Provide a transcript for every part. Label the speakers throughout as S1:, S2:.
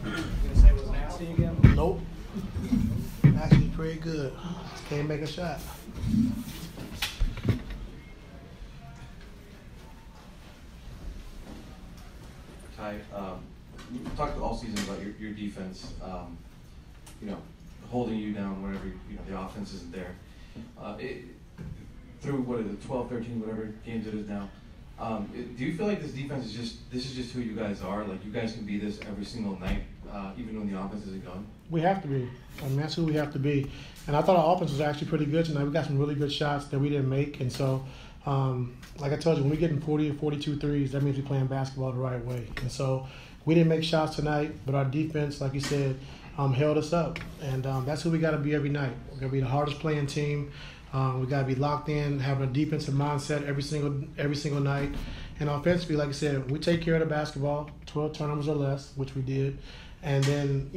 S1: You gonna say it was nasty again?
S2: Nope. Actually pretty good. Just can't make a shot.
S3: Ty, you talked all season about your defense, holding you down whenever the offense isn't there. Through what is it, 12, 13, whatever games it is now. Do you feel like this defense is just who you guys are? Like you guys can be this every single night, even when the offense isn't going?
S2: We have to be. I mean, that's who we have to be. And I thought our offense was actually pretty good tonight. We got some really good shots that we didn't make. And so, like I told you, when we get in 40 or 42 threes, that means we're playing basketball the right way. And so we didn't make shots tonight, but our defense, like you said, held us up. And that's who we got to be every night. We're going to be the hardest playing team. We got to be locked in, having a defensive mindset every single night. And offensively, like I said, we take care of the basketball, 12 turnovers or less, which we did. And then,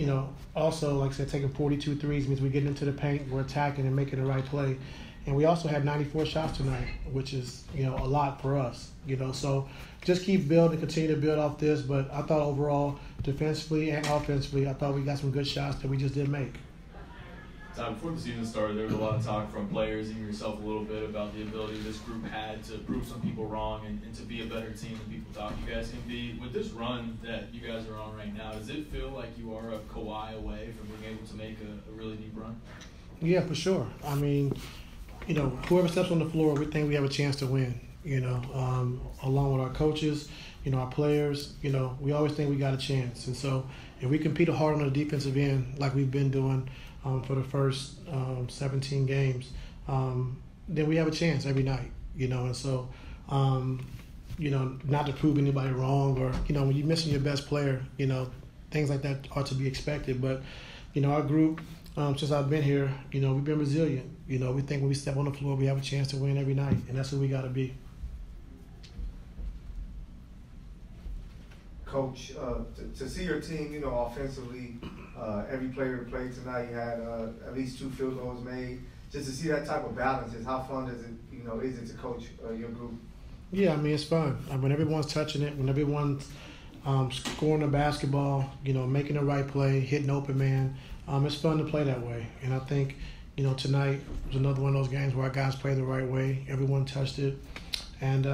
S2: also, like I said, taking 42 threes means we're getting into the paint, we're attacking and making the right play. And we also had 94 shots tonight, which is, a lot for us, So just keep building, continue to build off this. But I thought overall, defensively and offensively, I thought we got some good shots that we just didn't make.
S4: Before the season started, there was a lot of talk from players and yourself a little bit about the ability this group had to prove some people wrong and to be a better team than people thought you guys can be. With this run that you guys are on right now, does it feel like you are a Kawhi away from being able to make a really deep run?
S2: Yeah, for sure. I mean, whoever steps on the floor, we think we have a chance to win, along with our coaches, our players, we always think we got a chance. And so if we compete hard on the defensive end like we've been doing for the first 17 games, then we have a chance every night, and so, not to prove anybody wrong or, when you're missing your best player, things like that are to be expected. But, our group, since I've been here, we've been resilient. We think when we step on the floor, we have a chance to win every night, and that's who we got to be.
S5: Coach, to see your team, offensively, every player that played tonight had at least 2 field goals made. Just to see that type of balance, how fun is it to coach your group?
S2: Yeah, I mean, it's fun. When everyone's touching it, when everyone's scoring the basketball, making the right play, hitting open man, it's fun to play that way. And I think, tonight was another one of those games where our guys played the right way. Everyone touched it. And,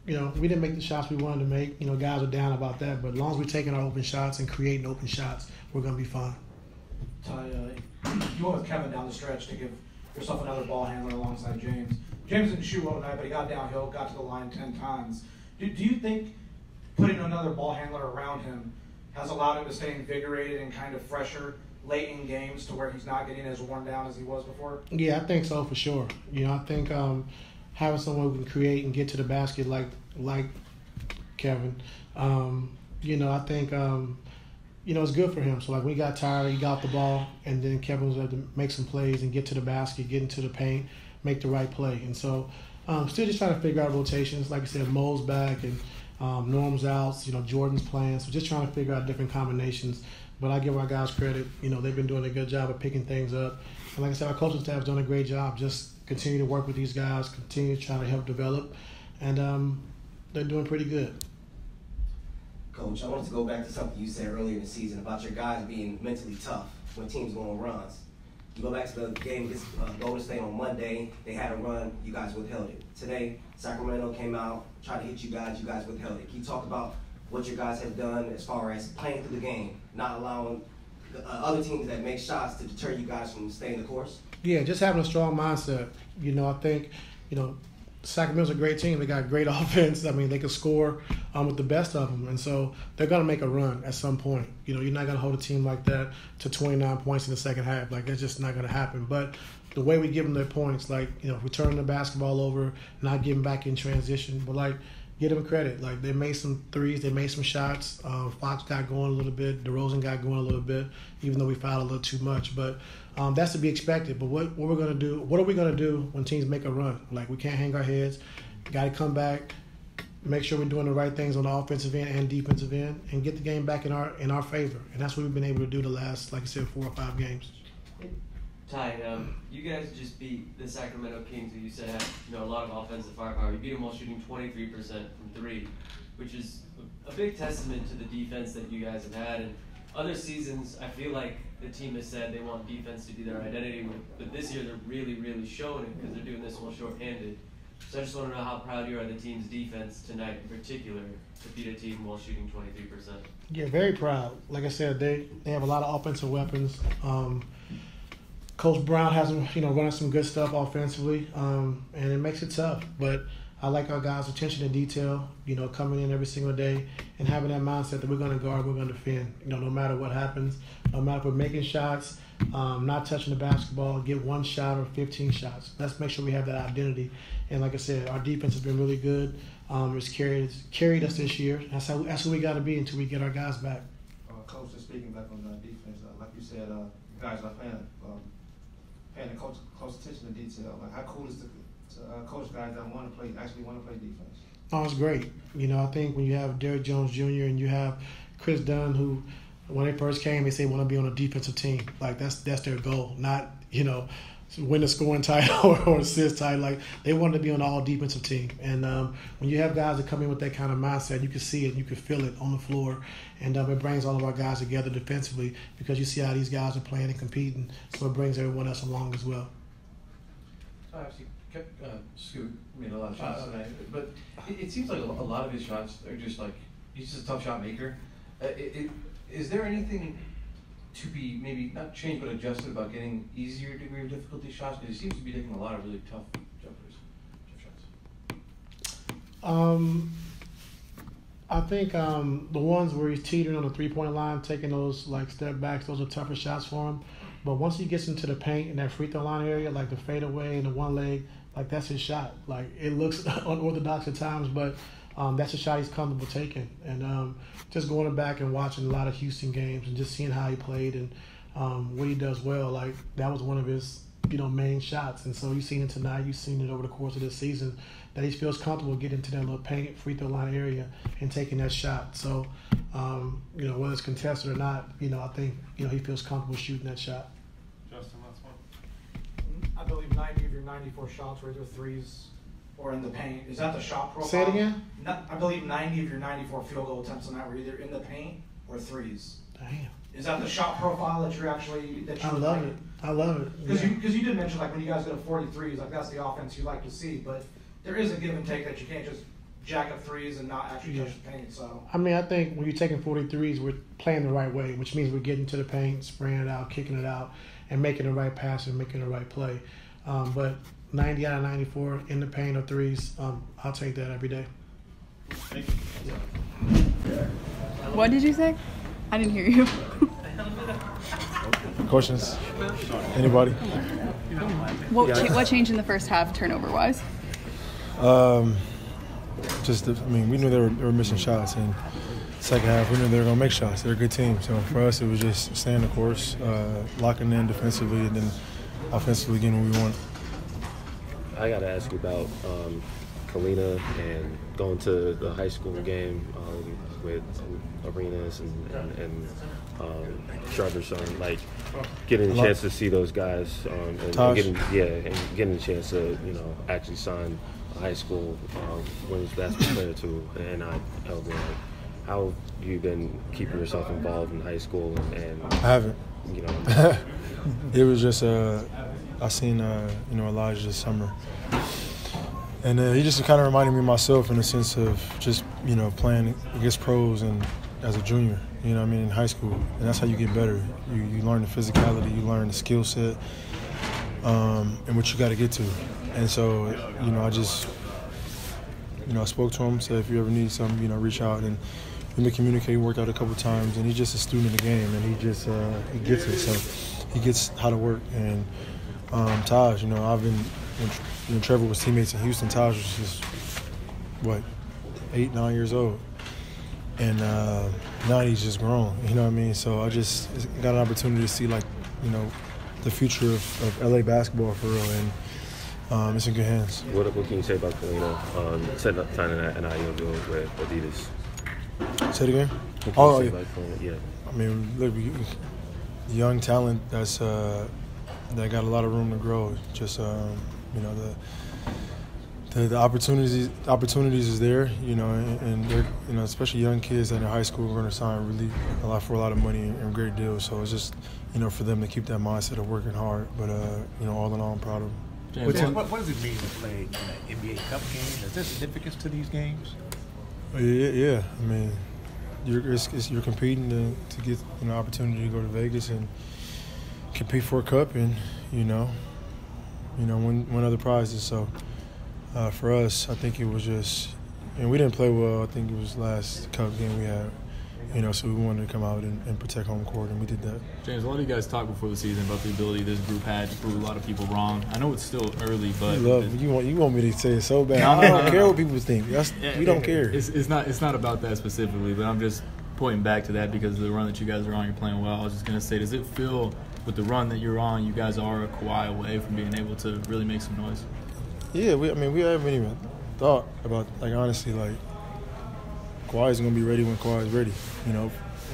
S2: we didn't make the shots we wanted to make. Guys are down about that. But as long as we're taking our open shots and creating open shots, we're going to be fine.
S1: Ty, you went with Kevin down the stretch to give yourself another ball handler alongside James. James didn't shoot well tonight, but he got downhill, got to the line 10 times. Do you think putting another ball handler around him has allowed him to stay invigorated and kind of fresher late in games to where he's not getting as worn down as he was before?
S2: Yeah, I think so for sure. I think having someone who can create and get to the basket like Kevin, I think it's good for him. So like when he got tired, he got the ball, and then Kevin was able to make some plays and get to the basket, get into the paint, make the right play. And so still just trying to figure out rotations. Like I said, Mo's back and Norm's out. Jordan's playing. So just trying to figure out different combinations. But I give our guys credit. They've been doing a good job of picking things up. And like I said, our coaching staff has done a great job. Just continue to work with these guys, continue to try to help develop. And they're doing pretty good.
S6: Coach, I wanted to go back to something you said earlier in the season about your guys being mentally tough when teams go on runs. You go back to the game against Golden State on Monday, they had a run, you guys withheld it. Today, Sacramento came out, tried to hit you guys withheld it. Can you talk about what your guys have done as far as playing through the game, not allowing other teams that make shots to deter you guys from staying the course?
S2: Yeah, just having a strong mindset. I think, Sacramento's a great team. They got great offense. I mean, they can score with the best of them. And so they're going to make a run at some point. You're not going to hold a team like that to 29 points in the second half. Like, that's just not going to happen. But the way we give them their points, like, returning the basketball over, not giving back in transition, but, like, give them credit. Like, they made some threes. They made some shots. Fox got going a little bit. DeRozan got going a little bit, even though we fouled a little too much. But that's to be expected. But what we're going to do, what are we going to do when teams make a run? Like, we can't hang our heads. Got to come back, make sure we're doing the right things on the offensive end and defensive end, and get the game back in our favor. And that's what we've been able to do the last, like I said, 4 or 5 games.
S7: Ty, you guys just beat the Sacramento Kings, who you said had a lot of offensive firepower. You beat them while shooting 23% from 3, which is a big testament to the defense that you guys have had. And other seasons, I feel like the team has said they want defense to be their identity, but this year they're really, really showing it because they're doing this while short-handed. So I just want to know how proud you are of the team's defense tonight in particular to beat a team while shooting 23%.
S2: Yeah, very proud. Like I said, they have a lot of offensive weapons. Coach Brown has them, running some good stuff offensively, and it makes it tough. But I like our guys' attention to detail, coming in every single day and having that mindset that we're going to guard, we're going to defend, no matter what happens, no matter if we're making shots, not touching the basketball, get one shot or 15 shots. Let's make sure we have that identity. And like I said, our defense has been really good. It's carried us this year. That's who we got to be until we get our guys back.
S8: Coach, just speaking back on the defense, like you said, guys are paying close attention to detail. Like, how cool is to coach guys that actually want to play defense?
S2: Oh, it's great. I think when you have Derrick Jones Jr. and you have Chris Dunn, who when they first came, they say want to be on a defensive team. Like that's their goal, not win the scoring title or assist title. Like they want to be on the all defensive team. And when you have guys that come in with that kind of mindset, you can see it, you can feel it on the floor, and it brings all of our guys together defensively because you see how these guys are playing and competing. So it brings everyone else along as well.
S3: Obviously, Scoot made a lot of shots tonight, but it seems like a lot of his shots are just like he's just a tough shot maker. Is there anything to be maybe not changed but adjusted about getting easier degree of difficulty shots? Because he seems to be taking a lot of really tough shots.
S2: I think the ones where he's teetering on the three-point line, taking those like step backs, those are tougher shots for him. But once he gets into the paint in that free throw line area, like the fadeaway and the one leg, like that's his shot. Like it looks unorthodox at times, but that's a shot he's comfortable taking. And just going back and watching a lot of Houston games and just seeing how he played and what he does well, like that was one of his main shots. And so you've seen it tonight, you've seen it over the course of this season, that he feels comfortable getting into that little paint free throw line area and taking that shot. So whether it's contested or not, I think he feels comfortable shooting that shot.
S8: Justin, last one.
S1: I believe 90 of your 94 shots were either threes or in the paint. Is that the shot profile?
S2: Say it again?
S1: I believe 90 of your 94 field goal attempts tonight were either in the paint or threes.
S2: Damn.
S1: Is that the shot profile that you're actually
S2: I love it. I love it.
S1: Because you did mention like when you guys go to 43s, like that's the offense you like to see, but there is a give and take that you can't just jack up threes and not actually touch the paint. So
S2: I think when you're taking 43s, we're playing the right way, which means we're getting to the paint, spraying it out, kicking it out, and making the right pass and making the right play. But 90 out of 94 in the paint or threes, I'll take that every day.
S9: What did you say? I didn't hear you.
S10: Questions? Anybody?
S9: What changed in the first half, turnover-wise?
S10: We knew they were missing shots, and second half we knew they were going to make shots. They're a good team, so for us it was just staying the course, locking in defensively, and then offensively getting what we want.
S11: I got to ask you about Kalina and going to the high school game with Arenas and Trevor's son, like getting a chance to see those guys and getting a chance to actually sign a high school women's basketball player to an NIL. How have you been keeping yourself involved in high school? And
S10: I haven't. It was just I seen Elijah this summer, and he just kind of reminded me of myself in the sense of just playing against pros and as a junior, in high school, and that's how you get better. You learn the physicality, you learn the skill set, and what you got to get to. And so I just I spoke to him, said if you ever need something, reach out, and we've been communicating, worked out a couple times, and he's just a student of the game, and he just he gets it. So he gets how to work. And Taj, I've been when Trevor was teammates in Houston. Taj was just 8, 9 years old, and now he's just grown. So I just got an opportunity to see the future of LA basketball for real, and it's in good hands.
S11: What can you say about Kalina signing that NIL deal with Adidas?
S10: Say it again? Look, young talent that got a lot of room to grow. Just the the opportunities is there, and they're, especially young kids that in high school are going to sign for a lot of money and great deals. So it's just, for them to keep that mindset of working hard. But all in all, I'm proud of them.
S12: James, what does it mean to play in an NBA Cup game? Is there significance to these games?
S10: Yeah. I mean, you're competing to get an opportunity to go to Vegas and compete for a cup and win other prizes. So for us, I think it was just, and we didn't play well. I think it was last cup game we had. So we wanted to come out and protect home court, and we did that.
S4: James, a lot of you guys talked before the season about the ability this group had to prove a lot of people wrong. I know it's still early, but
S10: you want me to say it so bad. I don't care what people think. We don't care.
S4: It's not about that specifically, but I'm just pointing back to that because of the run that you guys are on. You're playing well. I was just gonna say, does it feel with the run that you're on, you guys are a Kawhi away from being able to really make some noise?
S10: Yeah, we haven't even thought about, honestly, Kawhi's going to be ready when Kawhi's ready.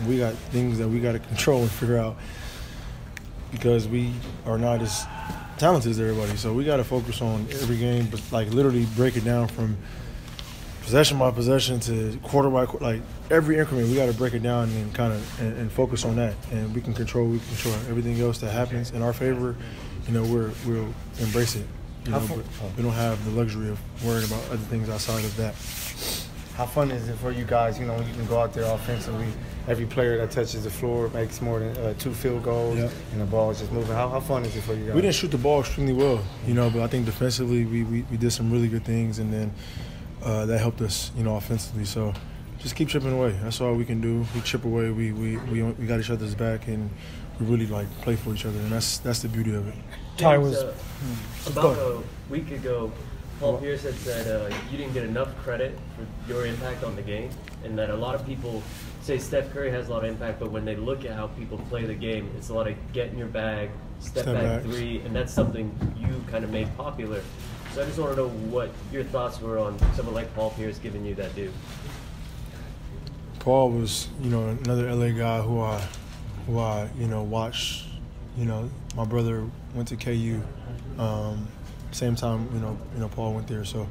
S10: We got things that we got to control and figure out because we are not as talented as everybody. So we got to focus on every game, but literally break it down from possession by possession to quarter by quarter. Every increment, we got to break it down and and focus on that. And we can control everything else that happens in our favor. We'll embrace it. But we don't have the luxury of worrying about other things outside of that.
S5: How fun is it for you guys, when you can go out there offensively, every player that touches the floor makes more than 2 field goals, and the ball is just moving. How fun is it for you guys?
S10: We didn't shoot the ball extremely well, but I think defensively we did some really good things, and then that helped us, offensively. So just keep chipping away. That's all we can do. We chip away. We got each other's back, and we really play for each other, and that's the beauty of it.
S7: Ty was about a week ago. Paul Pierce had said you didn't get enough credit for your impact on the game, and that a lot of people say Steph Curry has a lot of impact, but when they look at how people play the game, it's a lot of get in your bag, step back three, and that's something you kind of made popular. So I just want to know what your thoughts were on someone like Paul Pierce giving you that due.
S10: Paul was, another LA guy who I watched. My brother went to KU. Same time, Paul went there. So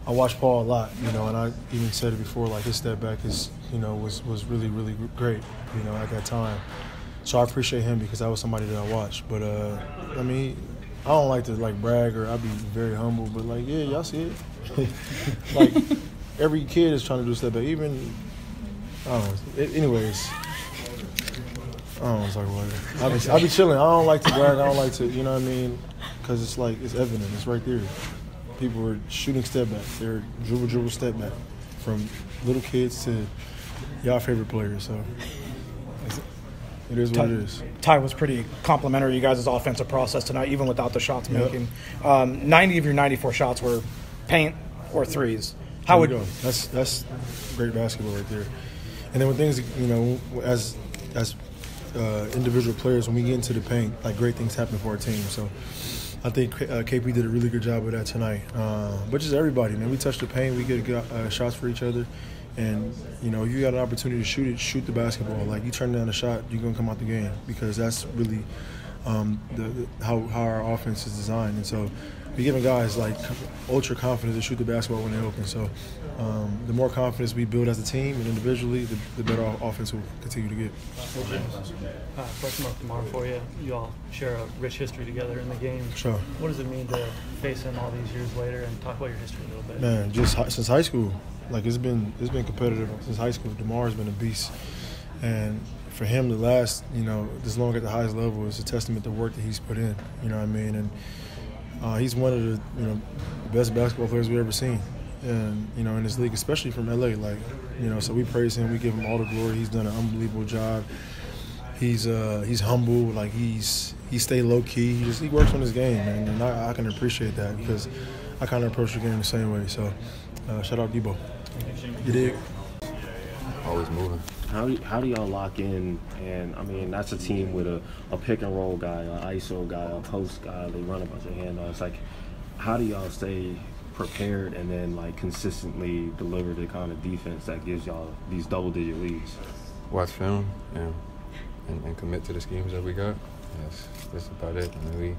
S10: I watched Paul a lot, and I even said it before, his step back is, was really, really great, at that time. So I appreciate him because that was somebody that I watched. But, I don't like to, brag or I'd be very humble, but, yeah, y'all see it. Every kid is trying to do a step back. Even, I don't know. Anyways, I don't want to talk about it. I be chilling. I don't like to brag. I don't like to, because it's it's evident. It's right there. People are shooting step back. They're dribble step back from little kids to y'all favorite players. So it is what it is.
S1: Ty was pretty complimentary you guys' offensive process tonight, even without the shots making. 90 of your 94 shots were paint or threes. How would
S10: go? That's great basketball right there. And then when things, as individual players, when we get into the paint, great things happen for our team. So I think KP did a really good job of that tonight. But just everybody, man. We touch the paint. We get shots for each other. And, if you got an opportunity to shoot the basketball. You turn down a shot, you're going to come out the game because that's really how our offense is designed. And so we're giving guys, ultra confidence to shoot the basketball when they open. So the more confidence we build as a team and individually, the better our offense will continue to get.
S13: Question mark tomorrow for you. You all share a rich history together in the game.
S10: Sure.
S13: What does it mean to face him all these years later and talk about your history a little bit?
S10: Man, just since high school, it's been competitive since high school. DeMar's been a beast, and for him to last, this long at the highest level is a testament to the work that he's put in. You know what I mean? And he's one of the the best basketball players we've ever seen, and in this league, especially from LA. So we praise him. We give him all the glory. He's done an unbelievable job. He's humble. He stayed low key. He works on his game, man, and I can appreciate that because I kind of approach the game the same way. So shout out Debo. You dig?
S11: Always moving. How do y'all lock in? And that's a team with a pick and roll guy, an ISO guy, a post guy. They run a bunch of handoffs. How do y'all stay prepared and then consistently deliver the kind of defense that gives y'all these double-digit leads?
S14: Watch film and and commit to the schemes that we got. That's about it. I mean,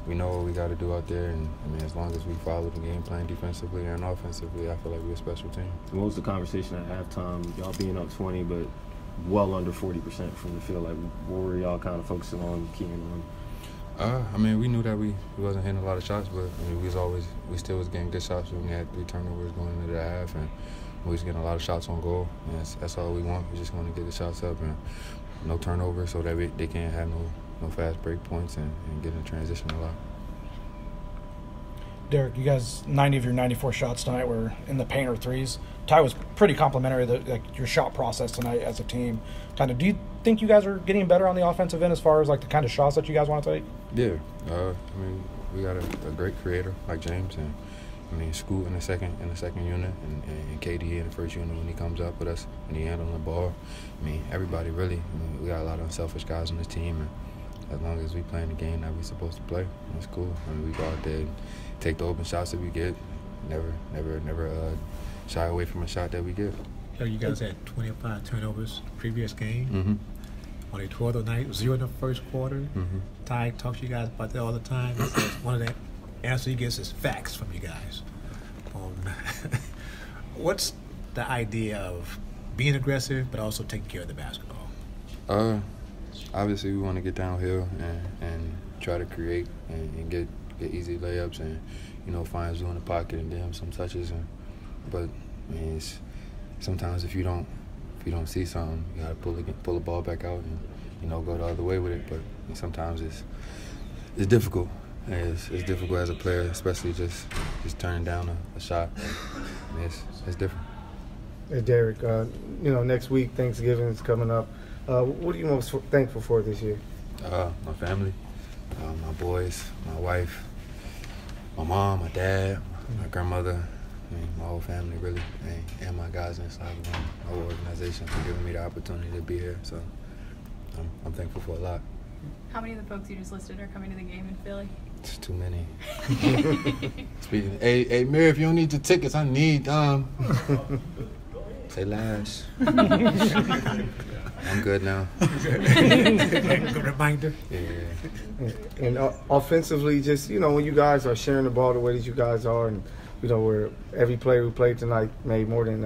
S14: we know what we got to do out there, and I mean, as long as we follow the game plan defensively and offensively, I feel like we're a special team.
S11: What was the conversation at halftime? Y'all being up 20, but well under 40% from the field. Like, what were y'all kind of focusing on, keying on?
S14: I mean, we knew that we wasn't hitting a lot of shots, but I mean, we still was getting good shots. We had 3 turnovers going into the half, and we was getting a lot of shots on goal. And that's all we want. We just want to get the shots up and no turnovers, so that they can't have no fast break points and get in transition a lot.
S1: Derrick, you guys, 90 of your 94 shots tonight were in the paint or threes. Ty was pretty complimentary to your shot process tonight as a team. Do you think you guys are getting better on the offensive end as far as the kind of shots that you guys want to take?
S14: Yeah, I mean, we got a great creator like James, and I mean, Scoot in the second unit, and KD in the first unit when he comes up with us and he handling the ball. I mean, everybody really. I mean, we got a lot of unselfish guys on this team, and as long as we playing the game that we supposed to play, that's cool. I mean, we go out there and take the open shots that we get. Never shy away from a shot that we get.
S12: So you guys had 25 turnovers previous game.
S14: Mm-hmm.
S12: Only 12 the night, 0 in the first quarter.
S14: Mm-hmm.
S12: Ty talks to you guys about that all the time. He says one of the answers he gets is facts from you guys. What's the idea of being aggressive but also taking care of the basketball?
S14: Obviously we want to get downhill and try to create and get easy layups and find Zoo in the pocket and give him some touches. But I mean, sometimes if you don't see something, you gotta pull the ball back out and go the other way with it. But sometimes it's difficult. It's difficult as a player, especially just turning down a shot. I mean, it's different.
S5: Hey Derrick, next week Thanksgiving is coming up. What are you most thankful for this year?
S14: My family, my boys, my wife, my mom, my dad, my grandmother, my whole family really, and my guys inside the whole organization for giving me the opportunity to be here. So I'm thankful for a lot.
S9: How many of the folks you just listed are coming to the game in Philly?
S14: It's too many. Hey, Amir, if you don't need the tickets, I need say last. I'm good now.
S12: Good reminder.
S14: Yeah.
S5: And offensively, just when you guys are sharing the ball the way that you guys are, and where every player who played tonight made more than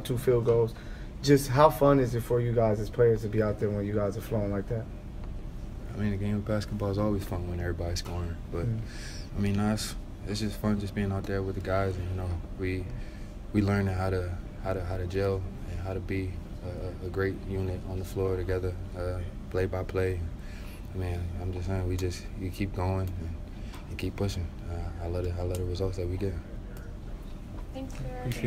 S5: 2 field goals. Just how fun is it for you guys as players to be out there when you guys are flowing like that?
S14: I mean, the game of basketball is always fun when everybody's scoring, but I mean, it's just fun just being out there with the guys, and we learn how to gel and how to be a great unit on the floor together, play by play. I mean, I'm just saying, you keep going and keep pushing. I love the results that we get.
S9: Thanks, Derrick.
S12: Appreciate it.